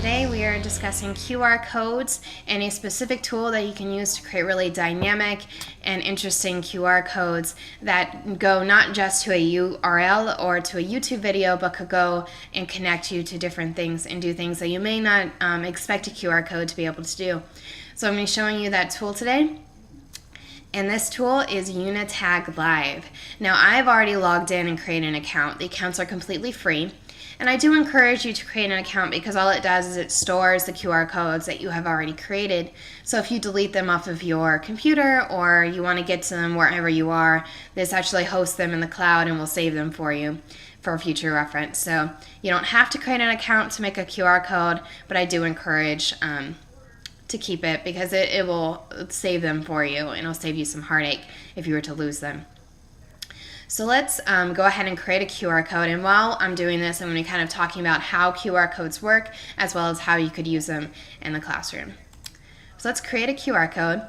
Today we are discussing QR codes and a specific tool that you can use to create really dynamic and interesting QR codes that go not just to a URL or to a YouTube video, but could go and connect you to different things and do things that you may not expect a QR code to be able to do. So I'm going to be showing you that tool today. And this tool is Unitag Live. Now I've already logged in and created an account. The accounts are completely free. And I do encourage you to create an account because all it does is it stores the QR codes that you have already created. So if you delete them off of your computer or you want to get to them wherever you are, this actually hosts them in the cloud and will save them for you for future reference. So you don't have to create an account to make a QR code, but I do encourage to keep it because it will save them for you and it'll save you some heartache if you were to lose them. So let's go ahead and create a QR code, and while I'm doing this I'm going to be kind of talking about how QR codes work as well as how you could use them in the classroom. So let's create a QR code.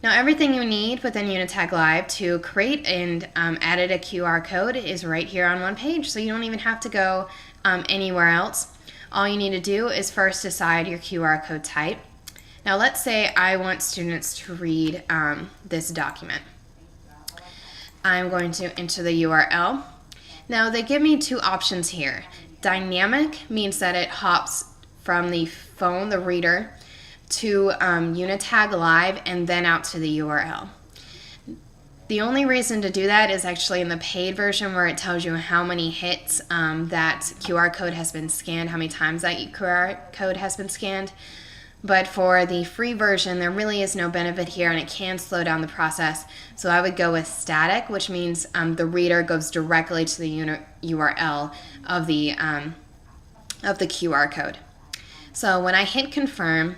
Now everything you need within Unitag Live to create and edit a QR code is right here on one page, so you don't even have to go anywhere else. All you need to do is first decide your QR code type. Now let's say I want students to read this document. I'm going to enter the URL. Now they give me two options here. Dynamic means that it hops from the phone, the reader, to Unitag Live and then out to the URL. The only reason to do that is actually in the paid version where it tells you how many hits that QR code has been scanned, how many times that QR code has been scanned. But for the free version, there really is no benefit here and it can slow down the process. So I would go with static, which means the reader goes directly to the URL of the QR code. So when I hit confirm,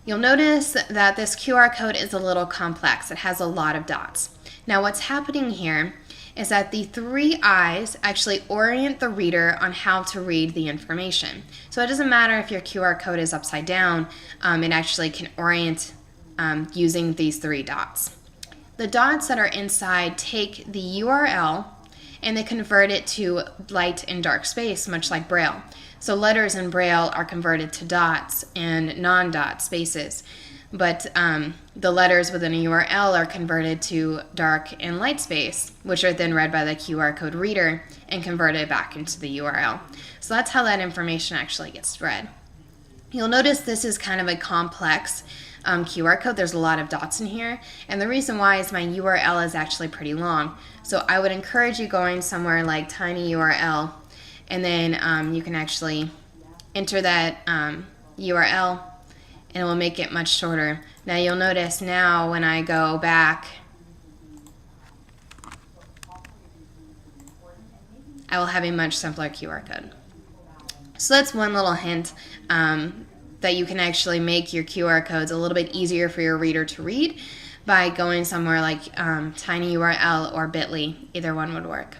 you'll notice that this QR code is a little complex. It has a lot of dots. Now what's happening here is that the three eyes actually orient the reader on how to read the information. So it doesn't matter if your QR code is upside down, it actually can orient using these three dots. The dots that are inside take the URL and they convert it to light and dark space, much like Braille. So letters in Braille are converted to dots and non-dot spaces. But the letters within a URL are converted to dark and light space, which are then read by the QR code reader and converted back into the URL. So that's how that information actually gets read. You'll notice this is kind of a complex QR code. There's a lot of dots in here, and the reason why is my URL is actually pretty long. So I would encourage you going somewhere like tinyURL, and then you can actually enter that URL and it will make it much shorter. Now you'll notice now when I go back, I will have a much simpler QR code. So that's one little hint that you can actually make your QR codes a little bit easier for your reader to read by going somewhere like tinyURL or bit.ly. Either one would work.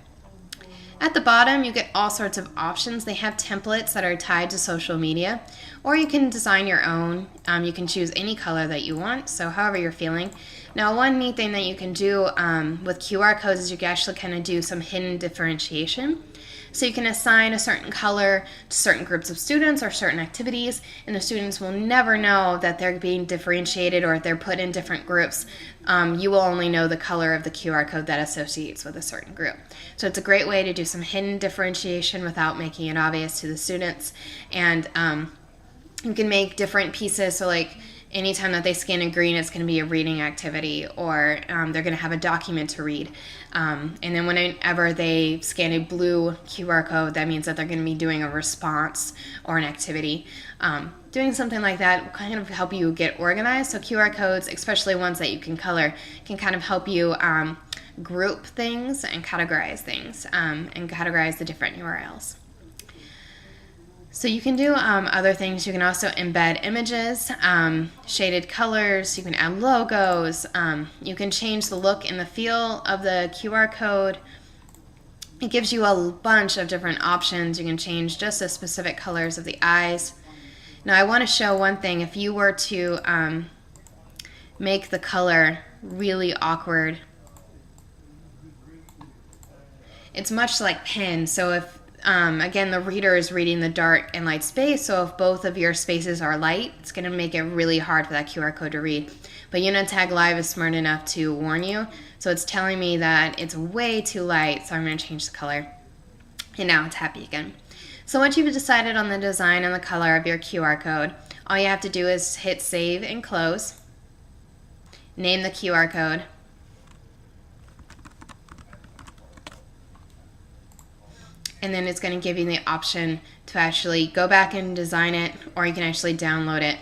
At the bottom, you get all sorts of options. They have templates that are tied to social media, or you can design your own. You can choose any color that you want, so however you're feeling. Now, one neat thing that you can do with QR codes is you can actually kind of do some hidden differentiation. So you can assign a certain color to certain groups of students or certain activities, and the students will never know that they're being differentiated or if they're put in different groups. You will only know the color of the QR code that associates with a certain group. So it's a great way to do some hidden differentiation without making it obvious to the students. And you can make different pieces, so like anytime that they scan in green, it's going to be a reading activity, or they're going to have a document to read. And then whenever they scan a blue QR code, that means that they're going to be doing a response or an activity. Doing something like that will kind of help you get organized. So QR codes, especially ones that you can color, can kind of help you group things and categorize things and categorize the different URLs. So you can do other things. You can also embed images, shaded colors, you can add logos, you can change the look and the feel of the QR code. It gives you a bunch of different options. You can change just the specific colors of the eyes. Now I want to show one thing. If you were to make the color really awkward, it's much like pen. So if again, the reader is reading the dark and light space, so if both of your spaces are light, it's going to make it really hard for that QR code to read. But Unitag Live is smart enough to warn you, so it's telling me that it's way too light, so I'm going to change the color. And now it's happy again. So once you've decided on the design and the color of your QR code, all you have to do is hit save and close, name the QR code, and then it's going to give you the option to actually go back and design it, or you can actually download it.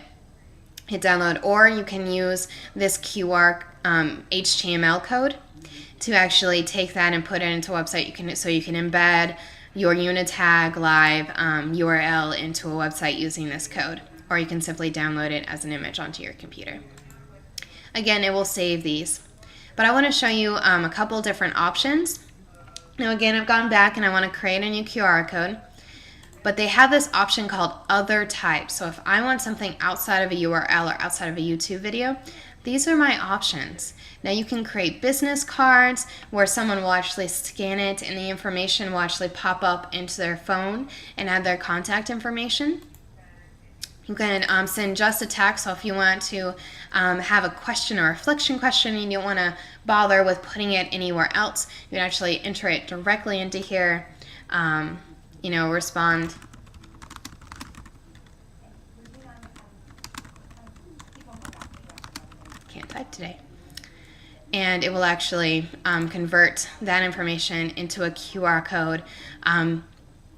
Hit download, or you can use this QR HTML code to actually take that and put it into a website. So you can embed your Unitag Live URL into a website using this code, or you can simply download it as an image onto your computer. Again, it will save these. But I want to show you a couple different options. Now again, I've gone back and I want to create a new QR code, but they have this option called Other Types. So if I want something outside of a URL or outside of a YouTube video, these are my options. Now you can create business cards where someone will actually scan it and the information will actually pop up into their phone and add their contact information. You can send just a text, so if you want to have a question or a reflection question and you don't want to bother with putting it anywhere else, you can actually enter it directly into here, respond. Can't type today. And it will actually convert that information into a QR code.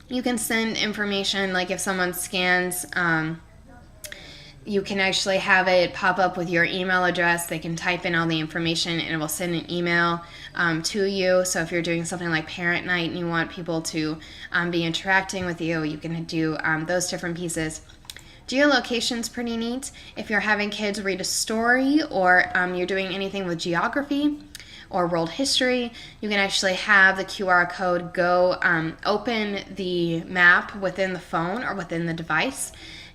You can send information, like if someone scans, you can actually have it pop up with your email address. They can type in all the information and it will send an email to you. So if you're doing something like parent night and you want people to be interacting with you, you can do those different pieces. Geolocation's pretty neat. If you're having kids read a story, or you're doing anything with geography or world history, you can actually have the QR code go open the map within the phone or within the device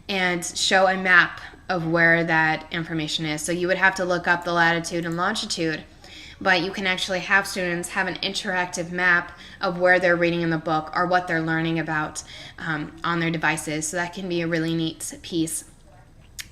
and show a map of where that information is. So you would have to look up the latitude and longitude, but you can actually have students have an interactive map of where they're reading in the book or what they're learning about on their devices. So that can be a really neat piece.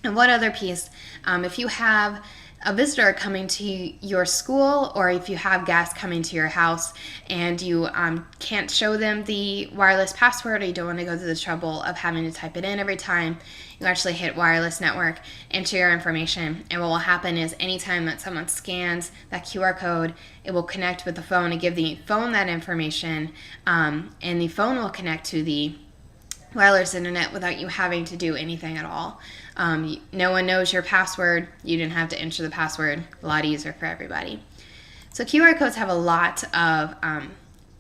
And one other piece, if you have a visitor coming to your school, or if you have guests coming to your house and you can't show them the wireless password, or you don't want to go through the trouble of having to type it in every time, you actually hit wireless network, enter your information, and what will happen is anytime that someone scans that QR code, it will connect with the phone and give the phone that information, and the phone will connect to the wireless internet without you having to do anything at all. No one knows your password. You didn't have to enter the password. A lot easier for everybody. So QR codes have a lot of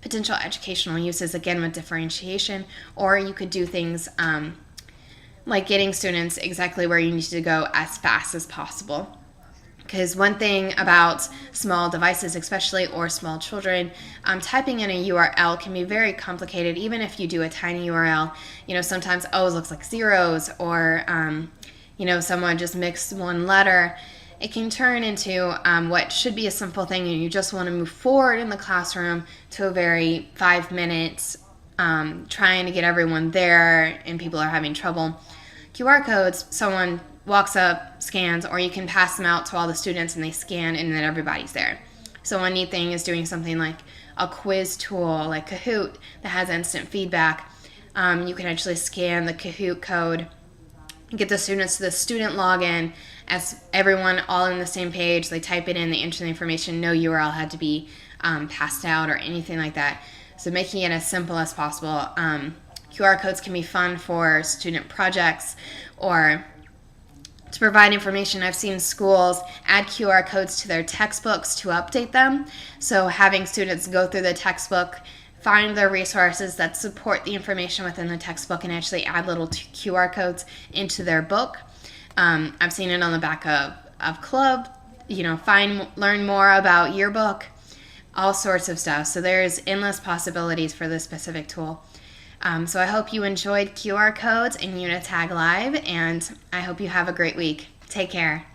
potential educational uses, again with differentiation, or you could do things like getting students exactly where you need to go as fast as possible. Because one thing about small devices especially, or small children, typing in a URL can be very complicated. Even if you do a tiny URL, sometimes O's looks like zeros, or someone just mixed one letter. It can turn into what should be a simple thing, and you just want to move forward in the classroom to a very 5 minutes, trying to get everyone there, and people are having trouble. QR codes, someone walks up, scans, or you can pass them out to all the students and they scan and then everybody's there. So one neat thing is doing something like a quiz tool like Kahoot that has instant feedback. You can actually scan the Kahoot code and get the students to the student login as everyone all on the same page. They type it in, they enter the information, no URL had to be passed out or anything like that. So making it as simple as possible. QR codes can be fun for student projects or to provide information. I've seen schools add QR codes to their textbooks to update them. So having students go through the textbook, find the resources that support the information within the textbook, and actually add little QR codes into their book. I've seen it on the back of Club, learn more about your book, all sorts of stuff. So there's endless possibilities for this specific tool. So I hope you enjoyed QR codes and Unitag Live, and I hope you have a great week. Take care.